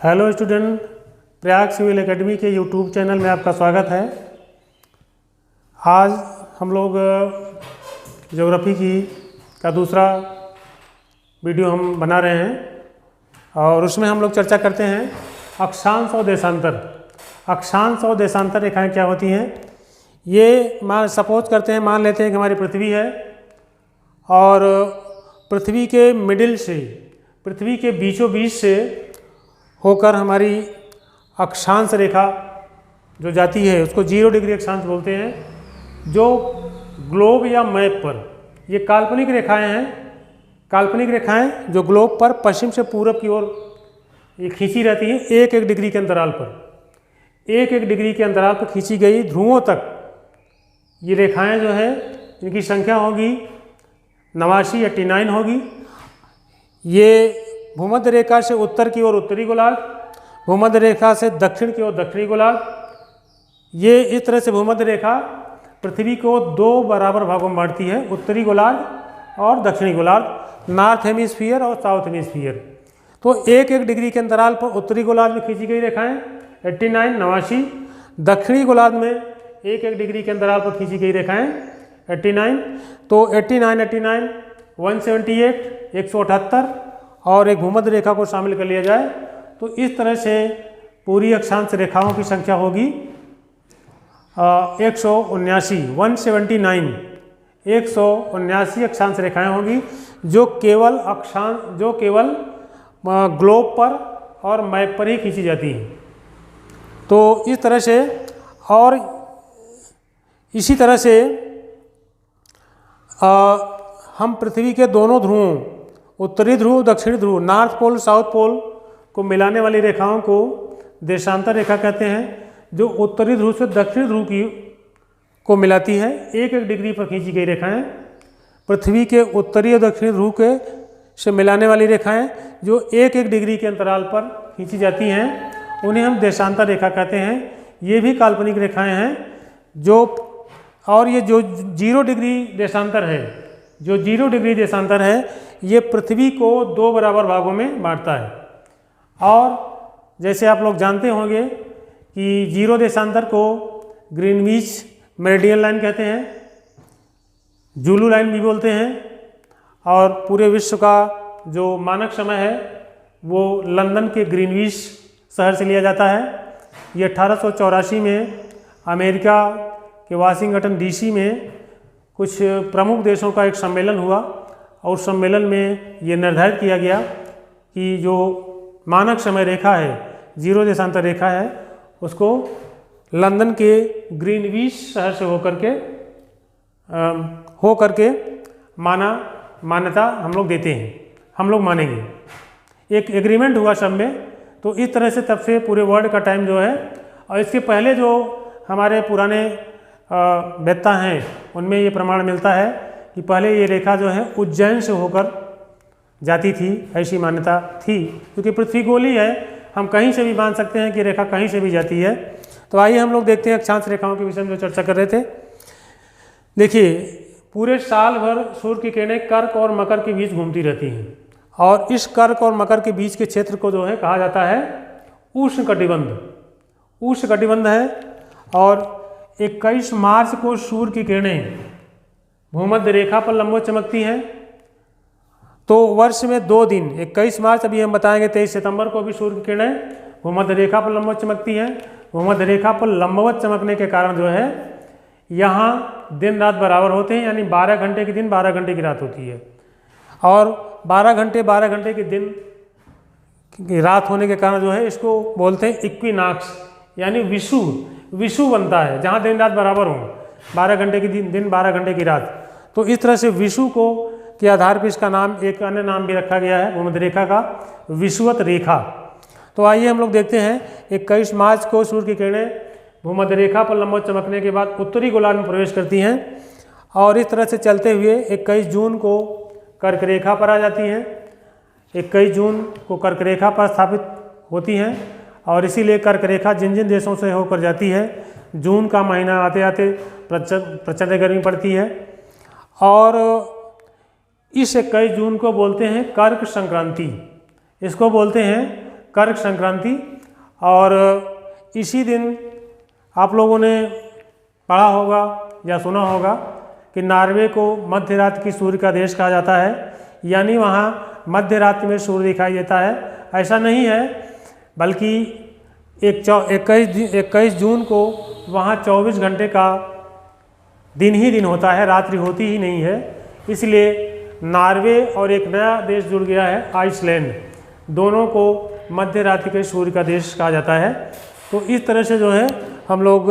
Hello student, Prayag civil academy के YouTube channel में आपका स्वागत है। आज हम लोग ज्योग्राफी का दूसरा वीडियो हम बना रहे हैं और उसमें हम लोग चर्चा करते हैं अक्षांश और देशांतर। अक्षांश और देशांतर रेखाएं क्या होती हैं? ये सपोज करते हैं, मान लेते हैं कि हमारी पृथ्वी है और पृथ्वी के मिडिल से, पृथ्वी के बीचों बीच से होकर हमारी अक्षांश रेखा जो जाती है उसको 0 डिग्री अक्षांश बोलते हैं। जो ग्लोब या मैप पर, ये काल्पनिक रेखाएं हैं, काल्पनिक रेखाएं जो ग्लोब पर पश्चिम से पूरब की ओर ये खींची रहती हैं 1-1 डिग्री के अंतराल पर, 1-1 डिग्री के अंतराल पर खींची गई ध्रुवों तक ये रेखाएं जो है इनकी संख्या होगी 89 89 होगी। ये भूमध्य रेखा से उत्तर की ओर उत्तरी गोलार्ध, भूमध्य रेखा से दक्षिण की ओर दक्षिणी गोलार्ध। ये इस तरह से भूमध्य रेखा पृथ्वी को 2 बराबर भागों में बांटती है, उत्तरी गोलार्ध और दक्षिणी गोलार्ध, नॉर्थ हेमिस्फीयर और साउथ हेमिस्फीयर। तो 1-1 डिग्री के अंतराल पर उत्तरी गोलार्ध में खींची गई रेखाएं 89 89, दक्षिणी गोलार्ध में 1-1 डिग्री के अंतराल पर खींची गई रेखाएं 89। तो 89 89 178 178 और एक भूमध्य रेखा को शामिल कर लिया जाए तो इस तरह से पूरी अक्षांश रेखाओं की संख्या होगी 179 179 179 अक्षांश रेखाएं होंगी जो केवल ग्लोब पर और मैप पर ही खींची जाती हैं। तो इस तरह से, और इसी तरह से हम पृथ्वी के दोनों ध्रुवों, उत्तरी ध्रुव दक्षिणी ध्रुव, नॉर्थ पोल साउथ पोल को मिलाने वाली रेखाओं को देशांतर रेखा कहते हैं, जो उत्तरी ध्रुव से दक्षिणी ध्रुव को मिलाती है। 1-1 डिग्री पर खींची गई रेखाएं पृथ्वी के उत्तरी और दक्षिणी ध्रुव के से मिलाने वाली रेखाएं जो 1-1 डिग्री के अंतराल पर खींची जाती हैं, उन्हें हम देशांतर रेखा कहते हैं। ये भी काल्पनिक रेखाएं हैं और ये जो 0 डिग्री देशांतर है, जो 0 डिग्री देशांतर है, ये पृथ्वी को 2 बराबर भागों में बांटता है। और जैसे आप लोग जानते होंगे कि 0 देशांतर को ग्रीनविच मेरिडियन लाइन कहते हैं, जुलू लाइन भी बोलते हैं, और पूरे विश्व का जो मानक समय है वो लंदन के ग्रीनविच शहर से लिया जाता है। ये 1884 में अमेरिका के वाशिंगटन डीसी में कुछ प्रमुख देशों का एक सम्मेलन हुआ और उस सम्मेलन में ये निर्धारित किया गया कि जो मानक समय रेखा है, 0 देशांतर रेखा है, उसको लंदन के ग्रीनविच शहर से होकर के मान्यता हम लोग देते हैं, हम लोग मानेंगे। एक एग्रीमेंट हुआ सब में। तो इस तरह से तब से पूरे वर्ल्ड का टाइम जो है, और इसके पहले जो हमारे पुराने वेत्ता हैं उनमें ये प्रमाण मिलता है कि पहले ये रेखा जो है उज्जैन से होकर जाती थी, ऐसी मान्यता थी। क्योंकि पृथ्वी गोली है, हम कहीं से भी मान सकते हैं कि रेखा कहीं से भी जाती है। तो आइए हम लोग देखते हैं अक्षांश रेखाओं के विषय में जो चर्चा कर रहे थे। देखिए, पूरे साल भर सूर्य की किरणें कर्क और मकर के बीच घूमती रहती हैं, और इस कर्क और मकर के बीच के क्षेत्र को जो है कहा जाता है उष्णकटिबंध। उष्णकटिबंध है, और 21 मार्च को सूर्य की किरणें भूमध्य रेखा पर लंबवत चमकती हैं। तो वर्ष में 2 दिन, 21 मार्च, अभी हम बताएंगे 23 सितंबर को भी सूर्य की किरणें भूमध्य रेखा पर लंबवत चमकती हैं। भूमध्य रेखा पर लंबवत चमकने के कारण जो है यहाँ दिन रात बराबर होते हैं, यानी 12 घंटे के दिन 12 घंटे की रात होती है, और 12 घंटे के दिन की रात होने के कारण जो है इसको बोलते हैं इक्विनॉक्स, यानी विषुव बनता है, जहाँ दिन रात बराबर हों, 12 घंटे की दिन 12 घंटे की रात। तो इस तरह से विषुव को के आधार पर इसका नाम, एक अन्य नाम भी रखा गया है भूमध्य रेखा का, विषुवत रेखा। तो आइए हम लोग देखते हैं 21 मार्च को सूर्य की किरणें भूमध्य रेखा पर लंबवत चमकने के बाद उत्तरी गोलार्ध में प्रवेश करती हैं, और इस तरह से चलते हुए 21 जून को कर्क रेखा पर आ जाती हैं। 21 जून को कर्क रेखा पर स्थापित होती हैं, और इसीलिए कर्क रेखा जिन जिन देशों से होकर जाती है, जून का महीना आते आते प्रचंड गर्मी पड़ती है, और इस 21 जून को बोलते हैं कर्क संक्रांति। इसको बोलते हैं कर्क संक्रांति। और इसी दिन आप लोगों ने पढ़ा होगा या सुना होगा कि नॉर्वे को मध्य रात्रि की सूर्य का देश कहा जाता है, यानी वहाँ मध्य रात्रि में सूर्य दिखाई देता है। ऐसा नहीं है, बल्कि 21 जून को वहाँ 24 घंटे का दिन ही दिन होता है, रात्रि होती ही नहीं है। इसलिए नॉर्वे और एक नया देश जुड़ गया है आइसलैंड, दोनों को मध्य रात्रि के सूर्य का देश कहा जाता है। तो इस तरह से जो है हम लोग,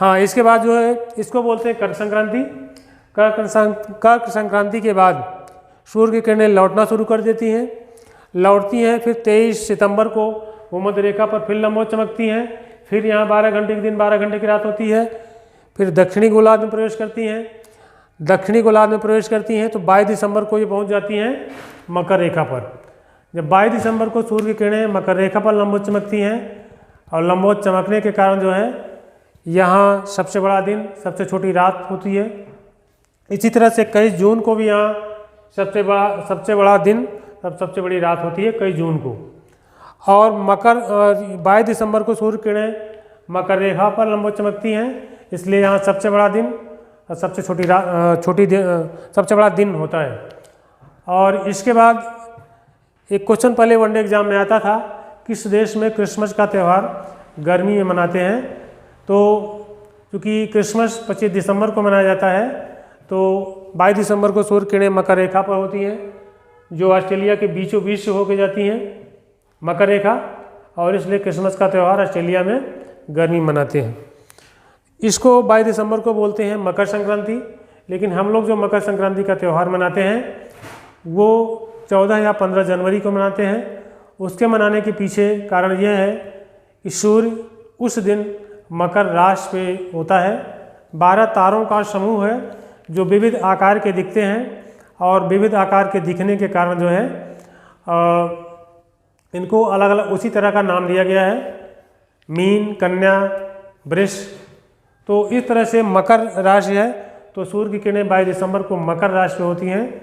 हाँ, इसके बाद जो है इसको बोलते हैं कर्क संक्रांति। कर्क संक्रांति के बाद सूर्य की किरणें लौटना शुरू कर देती हैं, लौटती हैं, फिर 23 सितंबर को भूमध्य रेखा पर फिर लंबवत चमकती हैं। फिर यहाँ 12 घंटे के दिन 12 घंटे की रात होती है। फिर दक्षिणी गोलार्ध में प्रवेश करती हैं। दक्षिणी गोलार्ध में प्रवेश करती हैं तो 22 दिसंबर को ये पहुँच जाती हैं मकर रेखा पर। जब 22 दिसंबर को सूर्य की किरणें मकर रेखा पर लंबवत चमकती हैं, और लंबवत चमकने के कारण जो है यहाँ सबसे बड़ा दिन, सबसे छोटी रात होती है। इसी तरह से 21 जून को भी यहाँ सबसे बड़ा दिन, सबसे बड़ी रात होती है 21 जून को। और 22 दिसंबर को सूर्य किरणें मकर रेखा पर लंबवत चमकती हैं, इसलिए यहाँ सबसे बड़ा दिन और सबसे सबसे बड़ा दिन होता है। और इसके बाद एक क्वेश्चन पहले वनडे एग्जाम में आता था, किस देश में क्रिसमस का त्यौहार गर्मी में मनाते हैं। तो क्योंकि क्रिसमस 25 दिसंबर को मनाया जाता है, तो 22 दिसंबर को सूर्य किरणें मकर रेखा पर होती हैं, जो ऑस्ट्रेलिया के बीचों बीच से होकर जाती हैं मकर रेखा, और इसलिए क्रिसमस का त्यौहार ऑस्ट्रेलिया में गर्मी मनाते हैं। इसको 22 दिसंबर को बोलते हैं मकर संक्रांति। लेकिन हम लोग जो मकर संक्रांति का त्यौहार मनाते हैं वो 14 या 15 जनवरी को मनाते हैं। उसके मनाने के पीछे कारण यह है कि सूर्य उस दिन मकर राशि पे होता है। 12 तारों का समूह है जो विविध आकार के दिखते हैं, और विविध आकार के दिखने के कारण जो है इनको अलग अलग उसी तरह का नाम दिया गया है, मीन, कन्या, वृष। तो इस तरह से मकर राशि है, तो सूर्य की किरणें 22 दिसंबर को मकर राशि पे होती हैं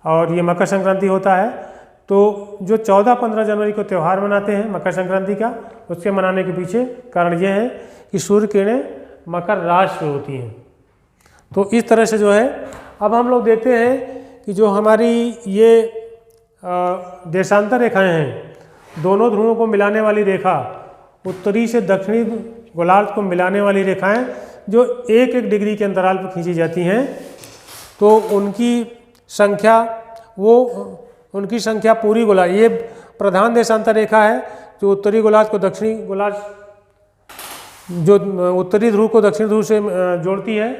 और ये मकर संक्रांति होता है। तो जो 14-15 जनवरी को त्यौहार मनाते हैं मकर संक्रांति का, उसके मनाने के पीछे कारण यह है कि सूर्य किरणें मकर राशि पे होती हैं। तो इस तरह से जो है अब हम लोग देखते हैं कि जो हमारी ये देशांतर रेखाएं हैं, दोनों ध्रुवों को मिलाने वाली रेखा, उत्तरी से दक्षिणी गोलार्ध को मिलाने वाली रेखाएं जो 1-1 डिग्री के अंतराल पर खींची जाती हैं, तो उनकी संख्या पूरी गोलार्ध, ये प्रधान देशांतर रेखा है जो उत्तरी गोलार्ध को दक्षिणी गोलार्ध, जो उत्तरी ध्रुव को दक्षिणी ध्रुव से जोड़ती है,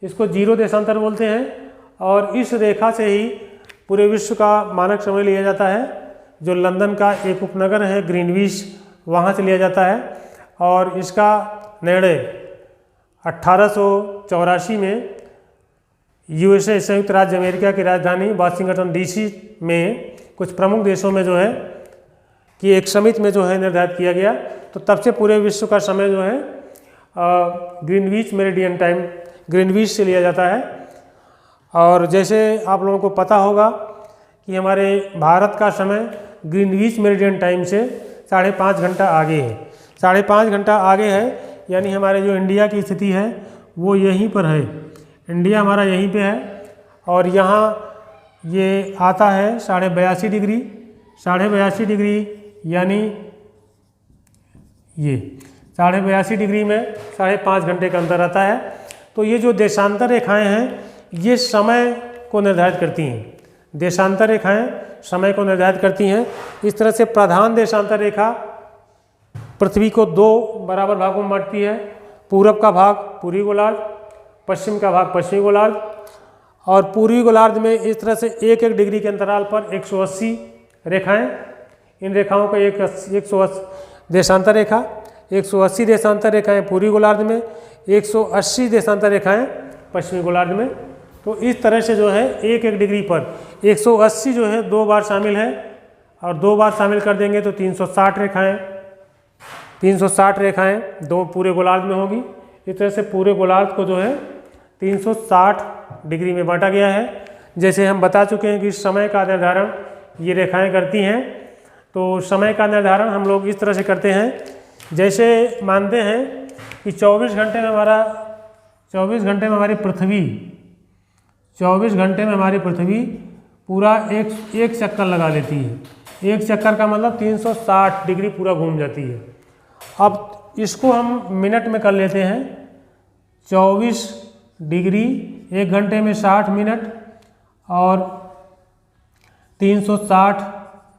इसको 0 देशांतर बोलते हैं। और इस रेखा से ही पूरे विश्व का मानक समय लिया जाता है, जो लंदन का एक उपनगर है ग्रीनविच, वहाँ से लिया जाता है। और इसका निर्णय 1884 में यूएसए, संयुक्त राज्य अमेरिका की राजधानी वाशिंगटन डीसी में कुछ प्रमुख देशों में जो है कि एक समिति में जो है निर्धारित किया गया। तो तब से पूरे विश्व का समय जो है ग्रीनविच मेरिडियन टाइम, ग्रीनविच से लिया जाता है। और जैसे आप लोगों को पता होगा कि हमारे भारत का समय ग्रीनविच मेरिडियन टाइम से 5.5 घंटा आगे है, 5.5 घंटा आगे है, यानी हमारे जो इंडिया की स्थिति है वो यहीं पर है, इंडिया हमारा यहीं पे है। और यहाँ ये आता है 82.5 डिग्री, 82.5 डिग्री, यानी ये 82.5 डिग्री में 5.5 घंटे का अंतर आता है। तो ये जो देशांतर रेखाएं हैं ये समय को निर्धारित करती हैं, देशांतर रेखाएं समय को निर्धारित करती हैं। इस तरह से प्रधान देशांतर रेखा पृथ्वी को 2 बराबर भागों में बांटती है, पूरब का भाग पूर्वी गोलार्ध, पश्चिम का भाग पश्चिमी गोलार्ध। और पूर्वी गोलार्ध में इस तरह से 1-1 डिग्री के अंतराल पर 180 रेखाएं, इन रेखाओं का 180 देशांतर रेखा, 180 देशांतर रेखाएं पूर्वी गोलार्ध में, 180 देशांतर रेखाएं पश्चिमी गोलार्ध में। तो इस तरह से जो है 1-1 डिग्री पर 180 जो है 2 बार शामिल है, और 2 बार शामिल कर देंगे तो 360 रेखाएं, 360 रेखाएं 2 पूरे गोलार्ध में होगी। इस तरह से पूरे गोलार्ध को जो है 360 डिग्री में बांटा गया है। जैसे हम बता चुके हैं कि समय का निर्धारण ये रेखाएं करती हैं, तो समय का निर्धारण हम लोग इस तरह से करते हैं, जैसे मानते हैं कि 24 घंटे में हमारी पृथ्वी 24 घंटे में हमारी पृथ्वी पूरा एक चक्कर लगा लेती है। एक चक्कर का मतलब 360 डिग्री पूरा घूम जाती है। अब इसको हम मिनट में कर लेते हैं। 24 डिग्री 1 घंटे में 60 मिनट और 360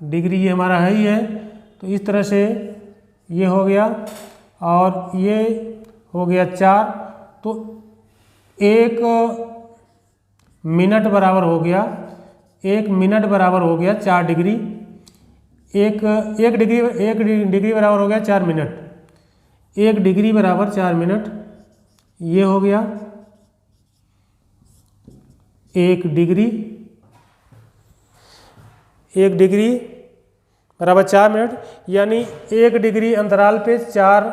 डिग्री ये हमारा है ही है। तो इस तरह से ये हो गया और ये हो गया 4। तो 1 मिनट बराबर हो गया 4 डिग्री। एक डिग्री बराबर हो गया 4 मिनट। 1 डिग्री बराबर 4 मिनट ये हो गया 1 डिग्री बराबर 4 मिनट, यानी 1 डिग्री अंतराल पे 4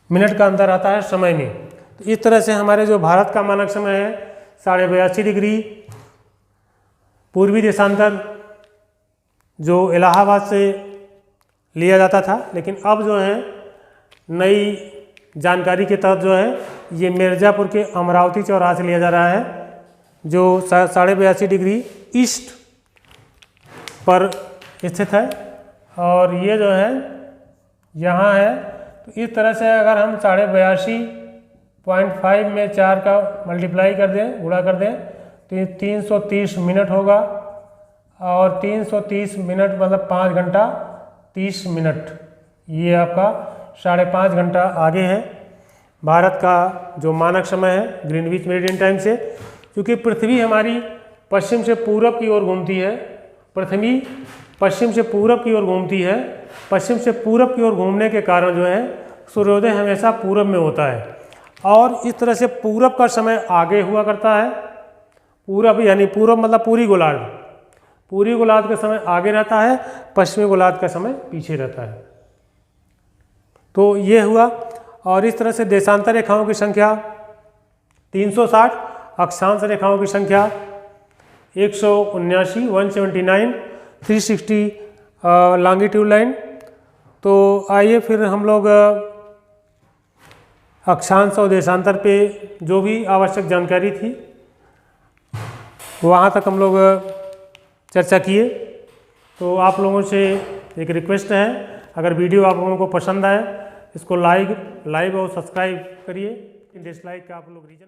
मिनट का अंतर आता है समय में। तो इस तरह से हमारे जो भारत का मानक समय है 82.5 डिग्री पूर्वी देशांतर जो इलाहाबाद से लिया जाता था, लेकिन अब जो है नई जानकारी के तहत जो है ये मिर्ज़ापुर के अमरावती चौराहा से लिया जा रहा है, जो 82.5 डिग्री ईस्ट पर स्थित है। और ये जो है यहाँ है। तो इस तरह से अगर हम 82.5 में 4 का मल्टीप्लाई कर दें, गुणा कर दें, तो ये 330 मिनट होगा। और 330 मिनट मतलब 5 घंटा 30 मिनट, ये आपका 5.5 घंटा आगे है भारत का जो मानक समय है ग्रीनविच मेरिडियन टाइम से। क्योंकि पृथ्वी हमारी पश्चिम से पूरब की ओर घूमती है। पृथ्वी पश्चिम से पूरब की ओर घूमती है। पश्चिम से पूरब की ओर घूमने के कारण जो है सूर्योदय हमेशा पूरब में होता है। और इस तरह से पूरब का समय आगे हुआ करता है। पूरब यानी पूरब मतलब पूरी गोलार्ध का समय आगे रहता है, पश्चिमी गोलार्ध का समय पीछे रहता है। तो ये हुआ। और इस तरह से देशांतर रेखाओं की संख्या 360, अक्षांश रेखाओं की संख्या 179, 179, 360 लॉन्गिट्यूड लाइन। तो आइए फिर हम लोग अक्षांश और देशांतर पे जो भी आवश्यक जानकारी थी वहाँ तक हम लोग चर्चा किए। तो आप लोगों से एक रिक्वेस्ट है, अगर वीडियो आप लोगों को पसंद आए इसको लाइक और सब्सक्राइब करिए। डिसलाइक का आप लोग रीजन